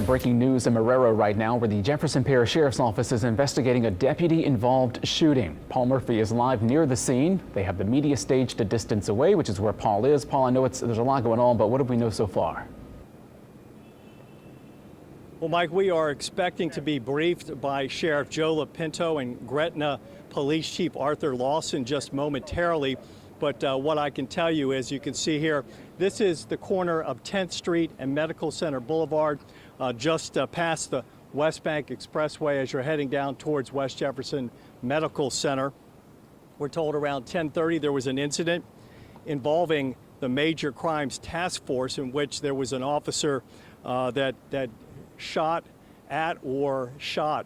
Breaking news in Marrero right now, where the Jefferson Parish Sheriff's Office is investigating a deputy-involved shooting. Paul Murphy is live near the scene. They have the media staged a distance away, which is where Paul is. Paul, I know there's a lot going on, but what do we know so far? Well, Mike, we are expecting to be briefed by Sheriff Joe Lopinto and Gretna Police Chief Arthur Lawson just momentarily. But what I can tell you, as you can see here, this is the corner of 10th Street and Medical Center Boulevard, just past the West Bank Expressway as you're heading down towards West Jefferson Medical Center. We're told around 10:30 there was an incident involving the Major Crimes Task Force in which there was an officer that shot at or shot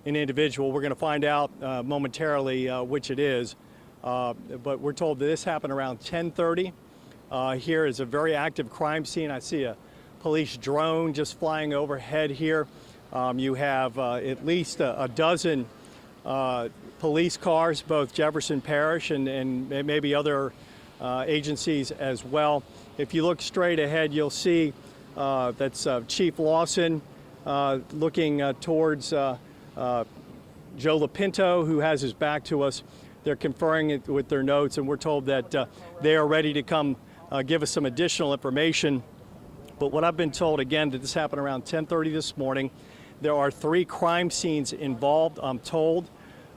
an individual. We're going to find out momentarily which it is. But we're told that this happened around 10:30. Here is a very active crime scene. I see a police drone just flying overhead here. You have at least a dozen police cars, both Jefferson Parish and maybe other agencies as well. If you look straight ahead, you'll see that's Chief Lawson looking towards Joe Lopinto, who has his back to us. They're conferring it with their notes, and we're told that they are ready to come give us some additional information. But what I've been told, again, that this happened around 10:30 this morning. There are 3 crime scenes involved, I'm told.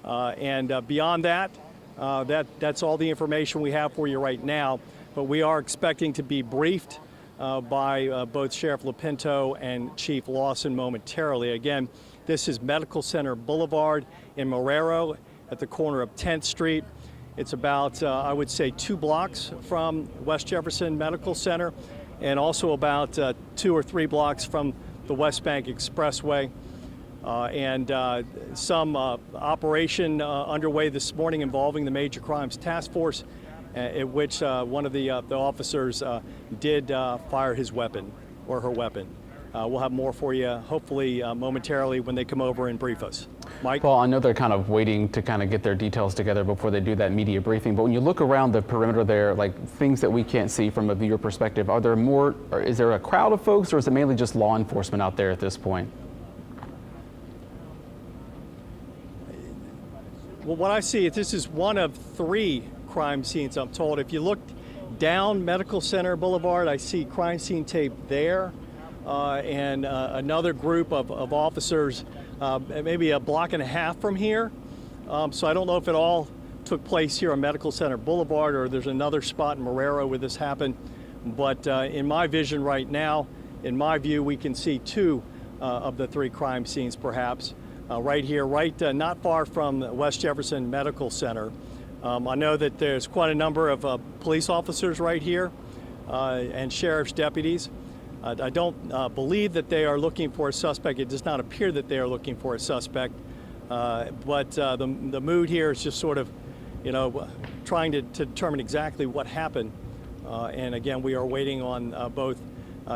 And beyond that, that's all the information we have for you right now. But we are expecting to be briefed by both Sheriff Lopinto and Chief Lawson momentarily. Again, this is Medical Center Boulevard in Marrero at the corner of 10th Street. It's about, I would say, 2 blocks from West Jefferson Medical Center, and also about 2 or 3 blocks from the West Bank Expressway. And some operation underway this morning involving the Major Crimes Task Force, at which one of the officers did fire his weapon or her weapon. We'll have more for you, hopefully momentarily, when they come over and brief us. Mike? Well, I know they're kind of waiting to kind of get their details together before they do that media briefing, but when you look around the perimeter there, like things that we can't see from a viewer perspective, are there more, or is there a crowd of folks, or is it mainly just law enforcement out there at this point? Well, what I see is this is one of 3 crime scenes, I'm told. If you look down Medical Center Boulevard, I see crime scene tape there. And another group of officers maybe a block and a half from here. So I don't know if it all took place here on Medical Center Boulevard or there's another spot in Marrero where this happened. But in my vision right now, in my view, we can see 2 of the 3 crime scenes perhaps right here, not far from West Jefferson Medical Center. I know that there's quite a number of police officers right here and sheriff's deputies. I don't believe that they are looking for a suspect. It does not appear that they are looking for a suspect. But the mood here is just sort of, trying to determine exactly what happened. And again, we are waiting on both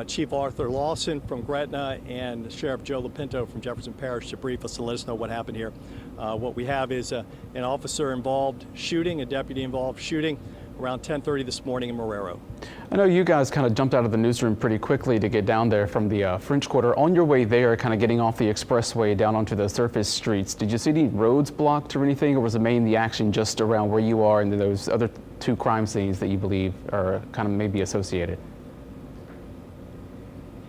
Chief Arthur Lawson from Gretna and Sheriff Joe Lopinto from Jefferson Parish to brief us to let us know what happened here. What we have is an officer-involved shooting, a deputy-involved shooting, around 10:30 this morning in Marrero. I know you guys kind of jumped out of the newsroom pretty quickly to get down there from the French Quarter. On your way there, kind of getting off the expressway down onto the surface streets, did you see any roads blocked or anything, or was the main action just around where you are and those other 2 crime scenes that you believe are kind of maybe associated?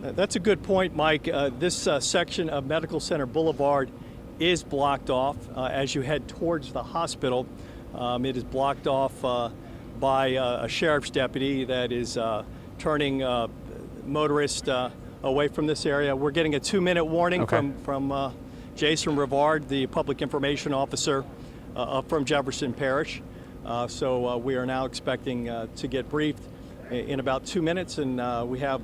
That's a good point, Mike. This section of Medical Center Boulevard is blocked off as you head towards the hospital. It is blocked off by a sheriff's deputy that is turning motorists away from this area. We're getting a 2-minute warning from Jason Rivard, the public information officer from Jefferson Parish. So we are now expecting to get briefed in about 2 minutes, and we have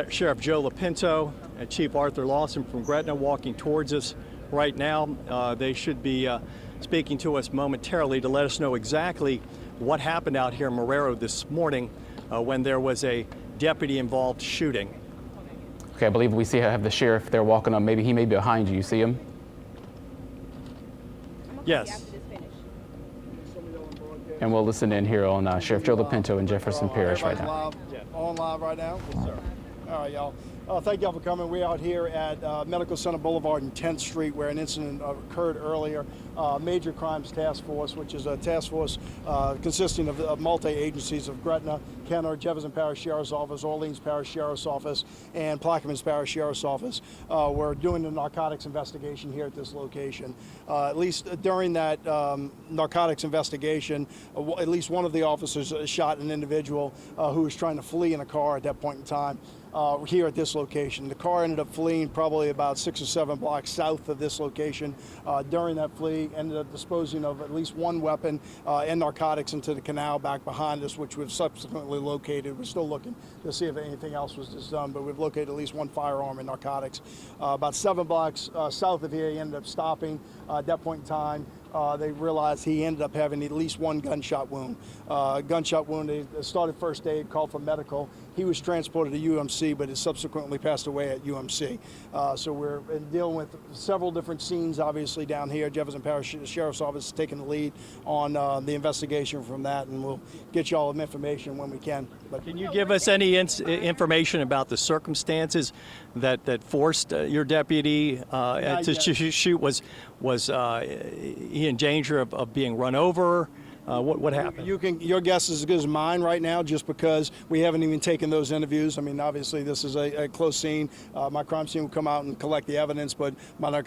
Sheriff Joe Lopinto and Chief Arthur Lawson from Gretna walking towards us right now. They should be speaking to us momentarily to let us know exactly what happened out here in Marrero this morning when there was a deputy-involved shooting. Okay, I believe we have the sheriff there walking up. Maybe he may be behind you. You see him? Yes. And we'll listen in here on Sheriff Joe Lopinto in Jefferson Parish right now. On live right now? Yes, sir. All right, y'all. Thank y'all for coming. We're out here at Medical Center Boulevard and 10th Street where an incident occurred earlier. Major Crimes Task Force, which is a task force consisting of multi-agencies of Gretna, Kenner, Jefferson Parish Sheriff's Office, Orleans Parish Sheriff's Office, and Plaquemines Parish Sheriff's Office. We're doing a narcotics investigation here at this location. At least during that narcotics investigation, at least one of the officers shot an individual who was trying to flee in a car at that point in time. Here at this location. The car ended up fleeing probably about 6 or 7 blocks south of this location. During that flee, ended up disposing of at least one weapon and narcotics into the canal back behind us, which we've subsequently located. We're still looking to see if anything else was just done, but we've located at least one firearm and narcotics. About 7 blocks south of here, he ended up stopping. At that point in time, they realized he ended up having at least one gunshot wound. Gunshot wound, they started first aid, called for medical. He was transported to UMC, but has subsequently passed away at UMC. So we're dealing with several different scenes, obviously, down here. Jefferson Parish Sheriff's Office is taking the lead on the investigation from that, and we'll get you all the information when we can. But can you give us any information about the circumstances that forced your deputy to shoot? Was he in danger of being run over? What happened? Your guess is as good as mine right now, just because we haven't even taken those interviews. I mean, obviously, this is a close scene. My crime scene will come out and collect the evidence, but my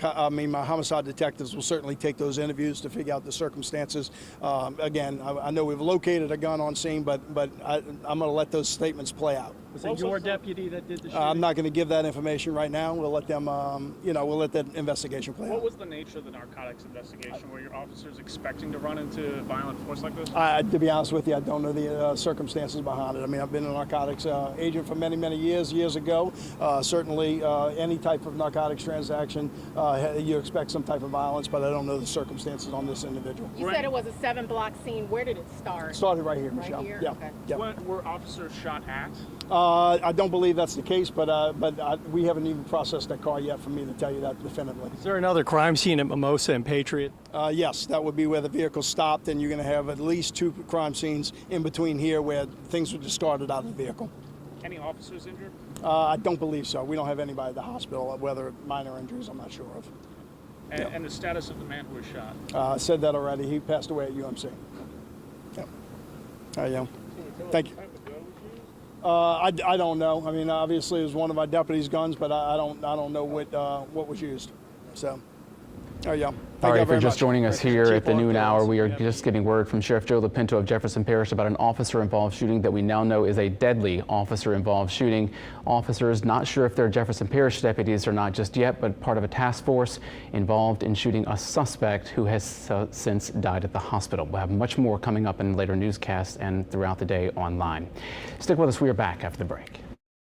homicide detectives will certainly take those interviews to figure out the circumstances. Again, I know we've located a gun on scene, but I'm going to let those statements play out. Was it your deputy that did the shooting? I'm not going to give that information right now. We'll let them, we'll let that investigation play out. What was the nature of the narcotics investigation? Were your officers expecting to run into violent force like this? To be honest with you, I don't know the circumstances behind it. I mean, I've been a narcotics agent for many, many years ago. Certainly, any type of narcotics transaction, you expect some type of violence, but I don't know the circumstances on this individual. You said it was a 7-block scene. Where did it start? It started right here, Right Michelle. here? Yeah. Okay. Yeah. What were officers shot at? I don't believe that's the case, but we haven't even processed that car yet for me to tell you that definitively. Is there another crime scene at Mimosa and Patriot? Yes, that would be where the vehicle stopped, and you're going to have at least 2 crime scenes in between here where things were discarded out of the vehicle. Any officers injured? I don't believe so. We don't have anybody at the hospital, whether minor injuries, I'm not sure of. And the status of the man who was shot? I said that already. He passed away at UMC. Yep. Yeah. Thank you. I don't know. I mean, obviously, it was one of my deputy's guns, but I don't know what was used. So, there you go. All right, if you're just joining us here at the noon hour, we are just getting word from Sheriff Joe Lopinto of Jefferson Parish about an officer-involved shooting that we now know is a deadly officer-involved shooting. Officers not sure if they're Jefferson Parish deputies or not just yet, but part of a task force involved in shooting a suspect who has since died at the hospital. We'll have much more coming up in later newscasts and throughout the day online. Stick with us. We are back after the break.